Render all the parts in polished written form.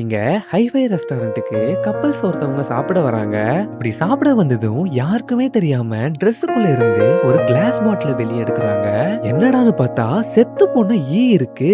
இங்க ஹைஃபை ரெஸ்டாரண்ட்டுக்கு கப்பல்ஸ் ஒருத்தவங்க சாப்பிட வராங்க. இப்படி சாப்பிட வந்ததும் யாருக்குமே தெரியாம ட்ரெஸ்ஸுக்குள்ள இருந்து ஒரு கிளாஸ் பாட்டில வெளிய எடுக்குறாங்க. என்னடான்னு பார்த்தா செத்து போன இருக்கு.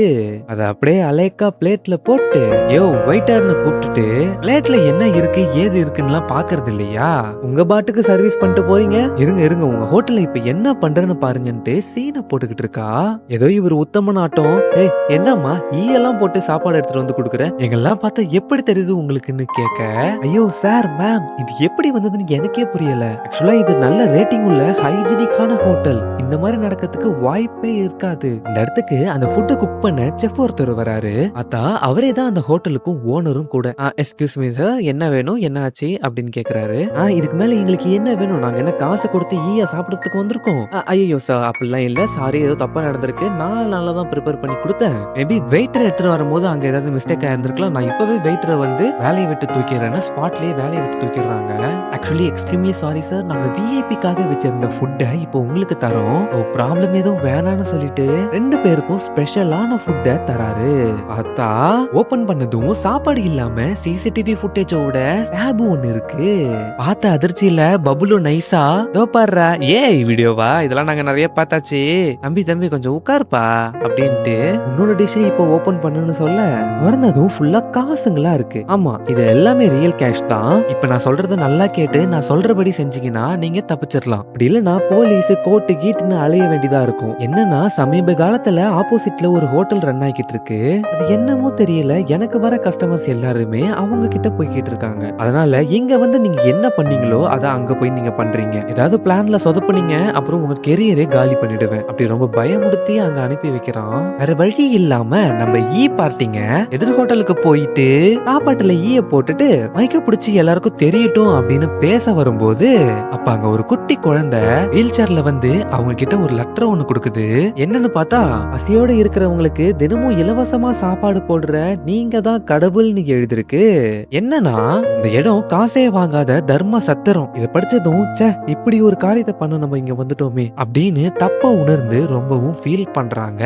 அத அப்படியே அலேக்கா பிளேட்ல போட்டு யோ வெயிட்டர்னு கூப்பிட்டுட்டு பிளேட்ல என்ன இருக்கு ஏது இருக்குன்னுலாம் பாக்குறது இல்லையா? உங்க பாட்டுக்கு சர்வீஸ் பண்ணிட்டு போறீங்க. இருங்க இருங்க உங்க ஹோட்டல்ல இப்ப என்ன பண்றேன்னு பாருங்கன்ட்டு சீனை போட்டுக்கிட்டு இருக்கா. ஏதோ இவர் உத்தமன் ஆட்டம். ஏய் என்னம்மா எல்லாம் போட்டு சாப்பாடு எடுத்துட்டு வந்து கொடுக்குறேன். எங்கெல்லாம் பார்த்தா எப்படி தெரியுது உங்களுக்குன்னு கேட்க, ஐயோ சார் மேம் இது எப்படி வந்ததுன்னு எனக்கே புரியல. ஆக்சுவலா இது நல்ல ரேட்டிங் உள்ள ஹைஜீனிக்கான ஹோட்டல். இந்த மாதிரி நடக்கிறதுக்கு வாய்ப்பே இருக்காது. இந்த இடத்துக்கு அந்த ஃபுட்டை குக் பண்ண செஃப் ஒருத்தர் வராரு. பார்த்தா அவரே தான் அந்த ஹோட்டலுக்கும் ஓனரும் கூட. எக்ஸ்கியூஸ் மீ சார் என்ன வேணும் என்ன ஆச்சு அப்படின்னு கேக்குறாரு. இதுக்கு மேல எங்களுக்கு என்ன வேணும்? நாங்க என்ன காசு கொடுத்து சாப்பிடறதுக்கு வந்திருக்கோம். ஐயோ சார் அப்படிலாம் இல்ல, சாரி ஏதோ தப்பா நடந்திருக்கு. நான் நல்லா தான் ப்ரிப்பேர் பண்ணி கொடுத்தேன். மேபி வெயிட்டர் எடுத்துட்டு வரும்போது அங்க ஏதாவது மிஸ்டேக் ஆயிருந்திருக்கலாம். நான் இப்பவே வெயிட்டரை வந்து வேலையை விட்டு தூக்கிறேன்னு ஸ்பாட்லயே வேலையை விட்டு தூக்கிடுறாங்க. ஆக்சுவலி எக்ஸ்ட்ரீம்லி சாரி சார், நாங்க விஐபிக்காக வச்சிருந்த ஃபுட்டை இப்போ உங்களுக்கு தரோம். ப்ராப்ளம் எதுவும் வேணாம்னு சொல்லிட்டு 2 பேருக்கும் ஸ்பெஷலான ஃபுட்டை தராரு. பார்த்தா ஓபன் பண்ணதும் சாப்பாடு இல்லாம சிசிடிவி ஃபுட்டேஜோட டேப் ஒன்னு இருக்கு. பார்த்த அதிர்ச்சியில பபுலு நைஸா தோ பாருடா ஏய் வீடியோவா இதெல்லாம் நாங்க நிறைய பார்த்தாச்சு. தம்பி தம்பி கொஞ்சம் உட்காருப்பா அப்படின்ட்டு உன்னோட டிஷ்ஷை இப்போ ஓபன் பண்ணுன்னு சொல்ல வரந்ததும் ஃபுல்லா காசுங்களா இருக்கு. ஆமா இது எல்லாமே ரியல் கேஷ் தான். இப்ப நான் சொல்றத நல்லா கேட்டு நான் சொல்றபடி செஞ்சீங்கன்னா நீங்க தப்பிச்சிடலாம். அப்படி இல்லைன்னா போலீஸ் கோர்ட்டு கீட்டுன்னு அலைய வேண்டியதா இருக்கும். என்னன்னா சமீப காலத்துல ஆப்போசிட்ல ஒரு ஹோட்டல் ரன் ஆகிட்டு இருக்கு. அது என்னமோ தெரியல, எனக்கு வர கஸ்டமர்ஸ் எல்லாருமே அவங்க கிட்ட போய்கிட்டு இருக்காங்க. அதனால இங்க வந்து நீங்க என்ன பண்ணீங்களோ அதை அங்க போய் நீங்க பண்றீங்க. ஏதாவது பிளான்ல சொதப்புனீங்க அப்புறம் உங்க கெரியரே காலி பண்ணிடுவேன் அப்படி ரொம்ப பயமுடுத்தி அங்க அனுப்பி வைக்கிறான். வேற வழி இல்லாம நம்ம பார்ட்டிங்க எதிர் ஹோட்டலுக்கு போயிட்டு சாப்பாட்டுல போட்டுட்டு மைக்க பிடிச்சி எல்லாருக்கும் தெரியட்டும் அப்படின்னு பேச வரும்போது அப்ப அங்க ஒரு குட்டி குழந்தை வீல் சேர்ல வந்து அவங்க கிட்ட ஒரு லெட்டர் ஒண்ணு கொடுக்குது. என்னன்னு பார்த்தா பசியோட இருக்கிறவங்களுக்கு தினமும் இலவசமா சாப்பாடு போடுற நீங்க தான் கடவுள்னு எழுதிருக்கு. என்னன்னா இந்த இடம் காசே வாங்காத தர்ம சத்திரம். இதை படிச்சதும் ச்சே இப்படி ஒரு காரியத்தை பண்ண நம்ம இங்க வந்துட்டோமே அப்படின்னு தப்ப உணர்ந்து ரொம்பவும் ஃபீல் பண்றாங்க.